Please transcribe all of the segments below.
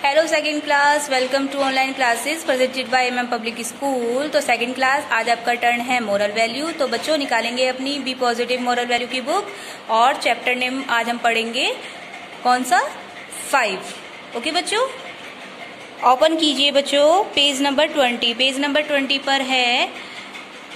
Hello second class, welcome to online classes presented by MM public school. तो second class आज आपका turn है moral value. तो बच्चों निकालेंगे अपनी बी पॉजिटिव मोरल वैल्यू की बुक और चैप्टर नेम आज हम पढ़ेंगे कौन सा 5। ओके बच्चों, ओपन कीजिए बच्चों पेज नंबर 20। पेज नंबर 20 पर है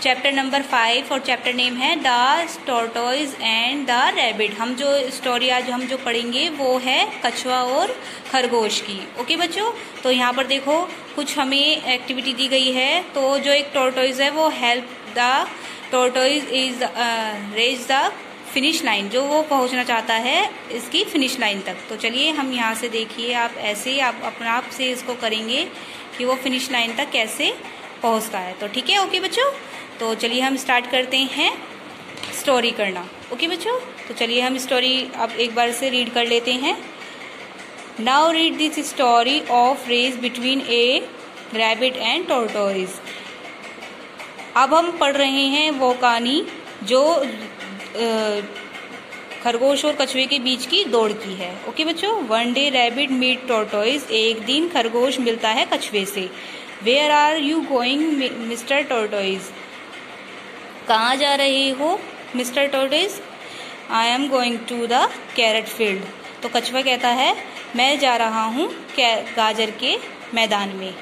चैप्टर नंबर 5 और चैप्टर नेम है the tortoise and the rabbit. हम जो स्टोरी आज हम जो पढ़ेंगे वो है कछुआ और खरगोश की। ओके बच्चों, तो यहाँ पर देखो कुछ हमें एक्टिविटी दी गई है। तो जो एक टॉर्टोइज है वो help the tortoise is raise the finish line, जो वो पहुंचना चाहता है इसकी फिनिश लाइन तक। तो चलिए हम यहाँ से देखिए, आप ऐसे आप अपने आप से इसको करेंगे कि वो फिनिश लाइन तक कैसे पहुंचता है। तो ठीक है ओके बच्चों, तो चलिए हम स्टार्ट करते हैं स्टोरी करना। ओके बच्चों, तो चलिए हम स्टोरी अब एक बार से रीड कर लेते हैं। Now read this story of race between a rabbit and tortoise. अब हम पढ़ रहे हैं वो कहानी जो खरगोश और कछुए के बीच की दौड़ की है। ओके बच्चों, one day rabbit meet tortoise. एक दिन खरगोश मिलता है कछुए से। Where are you going mister tortoise? कहाँ जा रहे हो mister tortoise? I am going to the carrot field. तो कछुआ कहता है मैं जा रहा हूँ गाजर के मैदान में।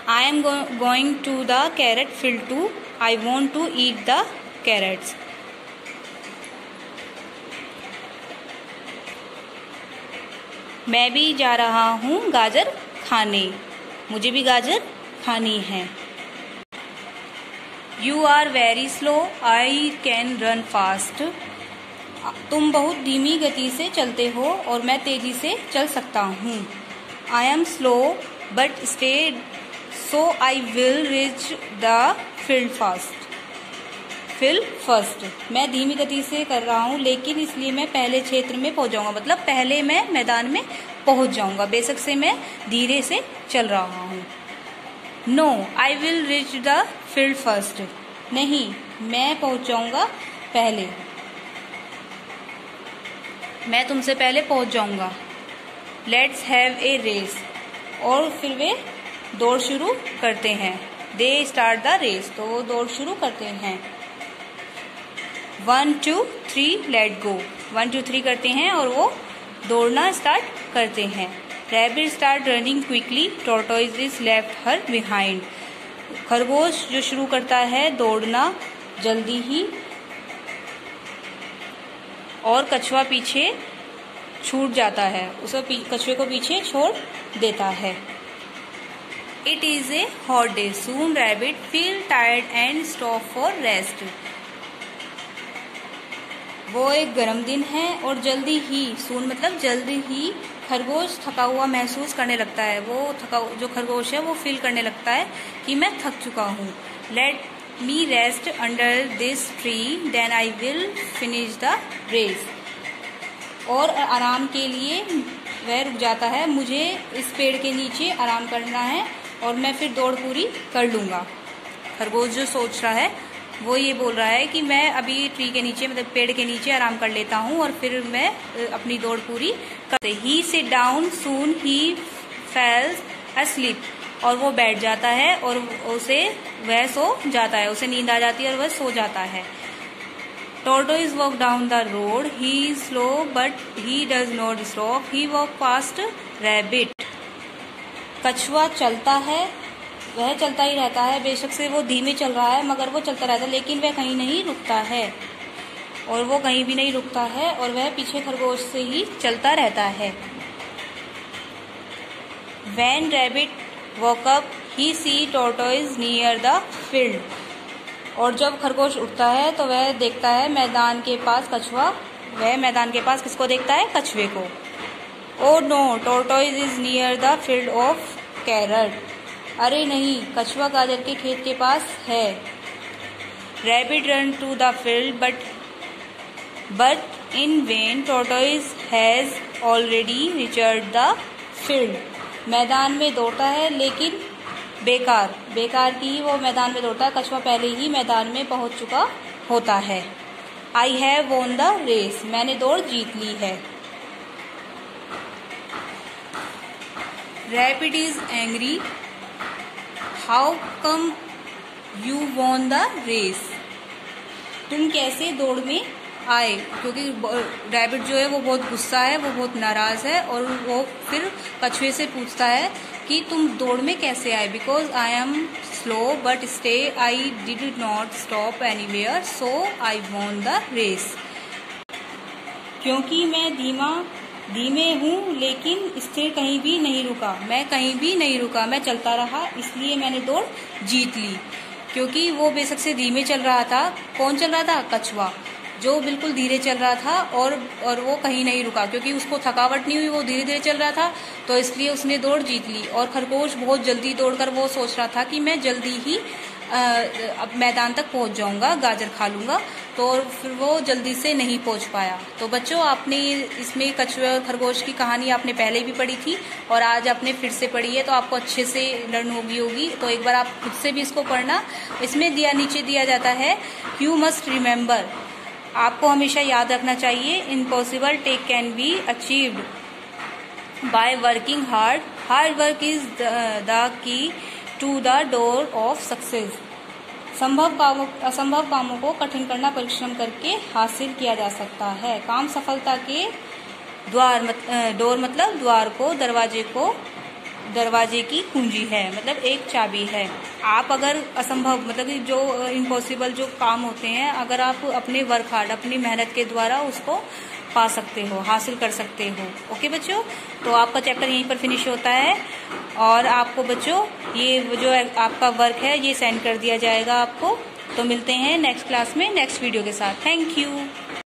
I am going to the carrot field too, I want to eat the carrots. मैं भी जा रहा हूँ गाजर खाने, मुझे भी गाजर खानी है। You are very slow, I can run fast. तुम बहुत धीमी गति से चलते हो और मैं तेजी से चल सकता हूँ। आई am slow but stay so I will reach the field first. मैं धीमी गति से कर रहा हूँ लेकिन इसलिए मैं पहले क्षेत्र में पहुंच जाऊंगा, मतलब पहले मैं मैदान में पहुंच जाऊंगा, बेशक से मैं धीरे से चल रहा हूँ। No I will reach the field first. नहीं, मैं पहुंच जाऊंगा पहले, मैं तुमसे पहले पहुंच जाऊंगा। Let's have a race. और फिर वे दौड़ शुरू करते हैं। दे स्टार्ट द रेस, तो वो दौड़ शुरू करते हैं। 1 2 3 लेट गो। 1 2 3 करते हैं और वो दौड़ना स्टार्ट करते हैं। Rabbit start running quickly, tortoise is left her behind. खरगोश जो शुरू करता है दौड़ना जल्दी ही और कछुआ पीछे छूट जाता है, उसे कछुए को पीछे छोड़ देता है। It is a hot day, soon rabbit feel tired and stop for rest. वो एक गर्म दिन है और जल्दी ही, सून मतलब जल्दी ही, खरगोश थका हुआ महसूस करने लगता है। जो खरगोश है वो फील करने लगता है कि मैं थक चुका हूँ। Let me rest under this tree then I will finish the race. और आराम के लिए वह रुक जाता है, मुझे इस पेड़ के नीचे आराम करना है और मैं फिर दौड़ पूरी कर लूँगा। खरगोश जो सोच रहा है वो ये बोल रहा है कि मैं अभी ट्री के नीचे, मतलब पेड़ के नीचे आराम कर लेता हूँ और फिर मैं अपनी दौड़ पूरी करते। He sit down soon he falls asleep। और वो बैठ जाता है और वह सो जाता है, उसे नींद आ जाती है और वह सो जाता है। Tortoise walk down the road, he is slow but he does not stop, he walk fast rabbit. कछुआ चलता है, वह चलता ही रहता है, बेशक से वो धीमे चल रहा है मगर वो चलता रहता है, लेकिन वह कहीं नहीं रुकता है और वो कहीं भी नहीं रुकता है और वह पीछे खरगोश से ही चलता रहता है। When rabbit woke up, he see tortoise near the field। और जब खरगोश उठता है तो वह देखता है मैदान के पास कछुआ। वह मैदान के पास किसको देखता है? कछुए को। Oh no, tortoise is near the field of carrot। अरे नहीं, कछुआ गाजर के खेत के पास है। Rabbit run to the field but in vain, tortoise has already reached the field। मैदान में दौड़ता है लेकिन बेकार की ही वो मैदान में दौड़ता है, कछुआ पहले ही मैदान में पहुंच चुका होता है। I have won the race। मैंने दौड़ जीत ली है। Rabbit is angry, how come you won the race. तुम कैसे दौड़ में आए, क्योंकि रैबिट जो है वो बहुत गुस्सा है, वो बहुत नाराज है और वो फिर कछुए से पूछता है कि तुम दौड़ में कैसे आए। Because I am slow but steady, I did not stop anywhere, so I won the race. क्योंकि मैं धीमे हूँ लेकिन स्थिर कहीं भी नहीं रुका, मैं कहीं भी नहीं रुका, मैं चलता रहा, इसलिए मैंने दौड़ जीत ली। क्योंकि वो बेशक से धीमे चल रहा था। कौन चल रहा था? कछुआ, जो बिल्कुल धीरे चल रहा था और वो कहीं नहीं रुका, क्योंकि उसको थकावट नहीं हुई, वो धीरे धीरे चल रहा था, तो इसलिए उसने दौड़ जीत ली। और खरगोश बहुत जल्दी दौड़कर वो सोच रहा था कि मैं जल्दी ही अब मैदान तक पहुंच जाऊंगा, गाजर खा लूंगा, तो फिर वो जल्दी से नहीं पहुंच पाया। तो बच्चों, आपने इसमें कछुए और खरगोश की कहानी आपने पहले भी पढ़ी थी और आज आपने फिर से पढ़ी है, तो आपको अच्छे से लर्न होगी। तो एक बार आप खुद से भी इसको पढ़ना। इसमें नीचे दिया जाता है, यू मस्ट रिमेम्बर, आपको हमेशा याद रखना चाहिए, impossible task can be achieved by working hard, hard work is the key to the door of success. असंभव कामों को कठिन करना परिश्रम करके हासिल किया जा सकता है। काम सफलता के डोर मतलब द्वार को, दरवाजे की कुंजी है, मतलब एक चाबी है। आप अगर असंभव मतलब जो इम्पॉसिबल जो काम होते हैं, अगर आप अपने वर्क हार्ड, अपनी मेहनत के द्वारा उसको पा सकते हो, हासिल कर सकते हो। ओके बच्चों, तो आपका चैप्टर यहीं पर फिनिश होता है और आपको बच्चों ये जो आपका वर्क है ये सेंड कर दिया जाएगा आपको। तो मिलते हैं नेक्स्ट क्लास में नेक्स्ट वीडियो के साथ। Thank you.